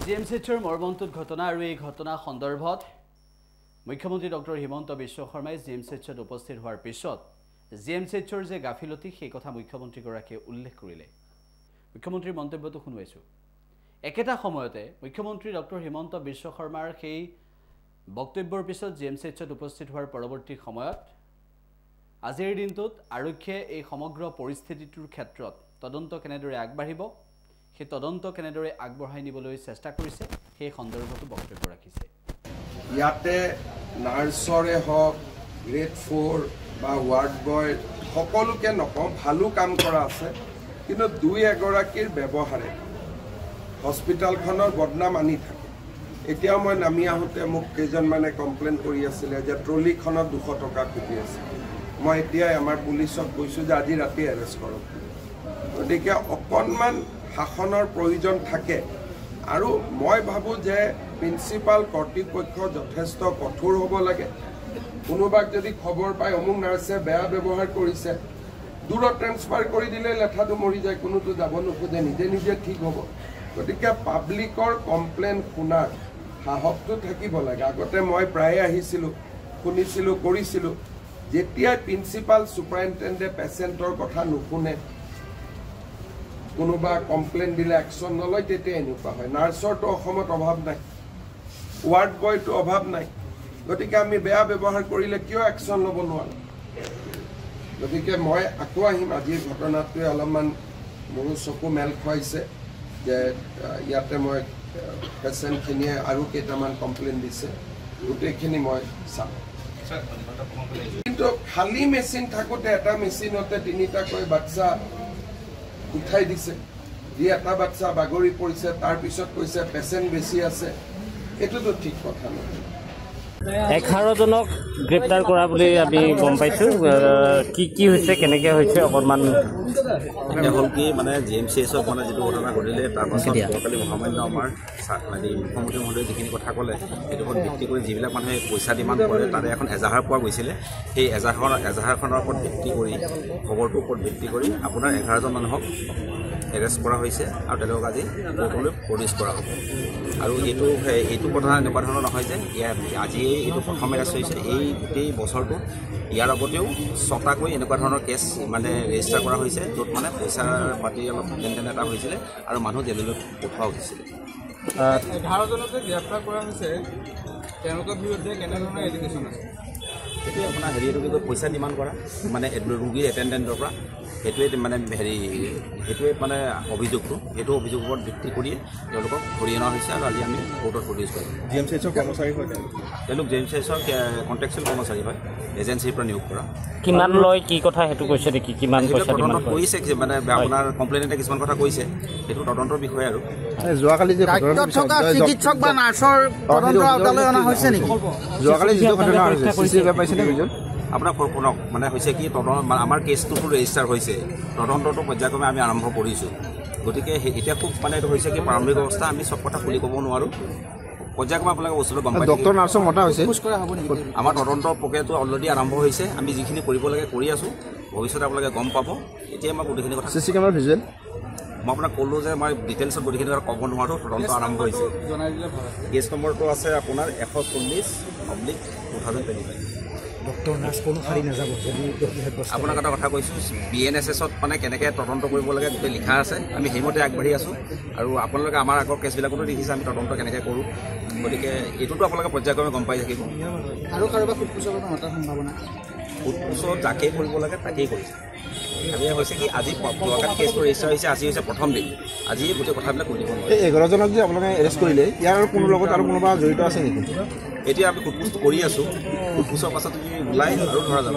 জিএমচিৰ মৰ্মন্তুদ ঘটনা আৰু এই ঘটনা সন্দৰ্ভত মুখ্যমন্ত্ৰী ডক্টৰ হিমন্ত বিশ্ব শৰ্মাই জিএমচিত উপস্থিত হোৱাৰ পিছত জিএমচিৰ যে গাফিলতি সেই কথা মুখ্যমন্ত্ৰীগৰাকীয়ে উল্লেখ কৰিলে। মুখ্যমন্ত্ৰীৰ মন্তব্যটো শুনাইছো। একেটা সময়তে মুখ্যমন্ত্ৰী ডক্টৰ হিমন্ত বিশ্ব শৰ্মাৰ সেই বক্তব্যৰ পিছত জিএমচিত উপস্থিত হোৱাৰ পৰৱৰ্তী সময়ত আজিৰ দিনটোত আৰক্ষীয়ে এই সমগ্ৰ পৰিস্থিতিটোৰ ক্ষেত্ৰত তদন্ত কেনেদৰে আগবাঢ়িব সেই তদন্ত কেনেদৰে আগবঢ়াই নিবলৈ চেষ্টা কৰিছে সেই সন্দৰ্ভতো বক্তব্য ৰাখিছে। ইয়াতে নাৰ্ছৰে হওক গ্ৰেড 4 বা ৱাৰ্ড বয় সকলোকে নকওঁ ভালো কাম কৰা আছে, কিন্তু দুই এগৰাকীৰ ব্যৱহাৰে হস্পিটেলখনৰ বদনাম আনি থাকে। এতিয়াও মই নামি আহোঁতে মোক কেইজনমানে কমপ্লেইন কৰি আছিলে যে ট্ৰলিখনত 200 টকা খুজি আছে। মই এতিয়াই আমাৰ পুলিচক কৈছোঁ যে আজি ৰাতি এৰেষ্ট কৰক। গতিকে অকণমান শাসনৰ প্ৰয়োজন থাকে আৰু মই ভাবোঁ যে প্ৰিন্সিপাল কৰ্তৃপক্ষ যথেষ্ট কঠোৰ হ'ব লাগে। কোনোবাক যদি খবৰ পায় অমুক নাৰ্ছে বেয়া ব্যৱহাৰ কৰিছে, দূৰত ট্ৰেন্সফাৰ কৰি দিলে লেঠাটো মৰি যায়, কোনোতো যাব নোখোজে, নিজে নিজে ঠিক হ'ব। গতিকে পাব্লিকৰ কমপ্লেইন শুনাৰ সাহসটো থাকিব লাগে। আগতে মই প্ৰায়ে আহিছিলোঁ, শুনিছিলোঁ, কৰিছিলোঁ। যেতিয়াই প্ৰিন্সিপাল ছুপাৰিণ্টেণ্ডেণ্টে পেচেণ্টৰ কথা নুশুনে, কোনোবা কমপ্লেইন দিলে একশ্যন নলয়, তেতিয়া এনেকুৱা হয়। নাৰ্ছৰটো অসমত অভাৱ নাই, ৱাৰ্ড বয়টো অভাৱ নাই। গতিকে আমি বেয়া ব্যৱহাৰ কৰিলে কিয় একশ্যন ল'ব নোৱাৰোঁ? গতিকে মই আকৌ আহিম। আজিৰ ঘটনাটোৱে অলপমান মোৰো চকু মেল খুৱাইছে যে ইয়াতে মই পেচেণ্টখিনিয়ে আৰু কেইটামান কমপ্লেইন দিছে, গোটেইখিনি মই চাম। কিন্তু খালী মেচিন থাকোঁতে এটা মেচিনতে 3টাকৈ বাচ্চা উঠাই দিছে, যি এটা বাচ্চা বাগৰি পৰিছে, তাৰপিছত কৈছে পেচেণ্ট বেছি আছে। এইটোতো ঠিক কথা নহয়। 11 জনক গ্ৰেপ্তাৰ কৰা বুলি আমি গম পাইছোঁ। কি হৈছে, কেনেকৈ হৈছে অকণমান হ'ল কি মানে জিএমচিএছত মানে যিটো ঘটনা ঘটিলে তাৰপাছত যোৱাকালি মহামান্য আমাৰ মুখ্যমন্ত্ৰী মহোদয়ে যিখিনি কথা ক'লে সেইটো ওপৰত ভিত্তি কৰি যিবিলাক মানুহে পইচা ডিমাণ্ড কৰে তাৰে এখন এজাহাৰ পোৱা গৈছিলে। সেই এজাহাৰখনৰ ওপৰত ভিত্তি কৰি খবৰটোৰ ওপৰত ভিত্তি কৰি আপোনাৰ 11জন মানুহক এৰেষ্ট কৰা হৈছে আৰু তেওঁলোকক আজি কোৰ্টলৈ প্ৰডিউচ কৰা হ'ব। আৰু এইটো কথা এনেকুৱা ধৰণৰ নহয় যে আজিয়ে এইটো প্ৰথম এৰেষ্ট হৈছে। এই গোটেই বছৰটো ইয়াৰ আগতেও 6টাকৈ এনেকুৱা ধৰণৰ কেছ মানে ৰেজিষ্টাৰ কৰা হৈছে, য'ত মানে পইচা পাতি অলপ লেনদেন এটা হৈছিলে আৰু মানুহ জেললৈ পঠোৱা হৈছিলে। 11জনকে গ্ৰেপ্তাৰ কৰা হৈছে, তেওঁলোকৰ বিৰুদ্ধে কেনেধৰণৰ এলিগেশ্যন আছে? সেইটোৱে আপোনাৰ এইটো কিন্তু পইচা ডিমাণ্ড কৰা মানে ৰোগীৰ এটেণ্ডেণ্টৰ পৰা, সেইটোৱে মানে অভিযোগটো, সেইটো অভিযোগৰ ওপৰত ভিত্তি কৰিয়ে তেওঁলোকক ধৰি অনা হৈছে আৰু আজি আমি কোৰ্টত প্ৰডিউচ কৰিম। জিএমচিএছৰ কৰ্মচাৰী হয় তেওঁলোক জিএমচিএছৰ কণ্ট্ৰেকচুৱেল কৰ্মচাৰী হয়, এজেঞ্চিৰ পৰা নিয়োগ কৰা। কিমান লয় কি কথা সেইটো কৈছে নেকি? কিমান পইচা তদন্ত কৰিছে, মানে আপোনাৰ কমপ্লেইনতে কিছুমান কথা কৈছে, সেইটো তদন্তৰ বিষয়। আৰু যোৱাকালি যে চিকিৎসক বা নাৰ্ছৰ তদন্ত আওতালৈ অনা হৈছে নেকি? যোৱাকালি যিটো ঘটনা হৈছে পাইছেনে? আপোনাক শুনক, মানে হৈছে কি আমাৰ কেছটোতো ৰেজিষ্টাৰ হৈছে, তদন্তটো পৰ্যায়ক্ৰমে আমি আৰম্ভ কৰিছোঁ। গতিকে এতিয়া খুব মানে এইটো হৈছে কি প্ৰাৰম্ভিক অৱস্থা, আমি চব কথা খুলি ক'ব নোৱাৰোঁ। পৰ্যায়ক্ৰমে আপোনালোকে বস্তুটো গম পায়। ডক্টৰ নাৰ্ছক মতা হৈছে, আমাৰ তদন্ত প্ৰক্ৰিয়াটো অলৰেডি আৰম্ভ হৈছে। আমি যিখিনি কৰিব লাগে কৰি আছোঁ, ভৱিষ্যতে আপোনালোকে গম পাব। এতিয়া মই গোটেইখিনি কথা CC কেমেৰা ভিজুৱেল মই আপোনাক ক'লোঁ যে মই ডিটেইলছত গোটেইখিনি কথা ক'ব নোৱাৰোঁ। তদন্ত আৰম্ভ হৈছে। কেছ নম্বৰটো আছে আপোনাৰ 140/2025। ডক্টৰ নাৰ্ছ কোনো খালী নাযাব। আপোনাক এটা কথা কৈছোঁ, BNSSত মানে কেনেকৈ তদন্ত কৰিব লাগে গোটেই লিখা আছে। আমি সেইমতে আগবাঢ়ি আছোঁ আৰু আপোনালোকে আমাৰ আগৰ কেছবিলাকতো দেখিছে আমি তদন্ত কেনেকৈ কৰোঁ। গতিকে এইটোতো আপোনালোকে পৰ্যায়ক্ৰমে গম পাই থাকিব। আৰু কাৰোবাৰ সোধপোছৰ মাতাৰ সম্ভাৱনা? সোধপোছত যাকেই কৰিব লাগে তাকেই কৰিছে। আমি হৈছে কি আজি যোৱাকালি কেছটো ৰেজিষ্টাৰ হৈছে, আজি হৈছে প্ৰথম দিন। আজি গোটেই কথাবিলাক কৈ দিব নোৱাৰে। এই 11জনক যে আপোনালোকে এৰেষ্ট কৰিলে, ইয়াৰ আৰু কোনো লগত আৰু কোনোবা জড়িত আছে নেকি? এতিয়া আমি সোধপোছ কৰি আছোঁ। সোধপোছৰ পাছত ওলাই আৰু ধৰা যাব।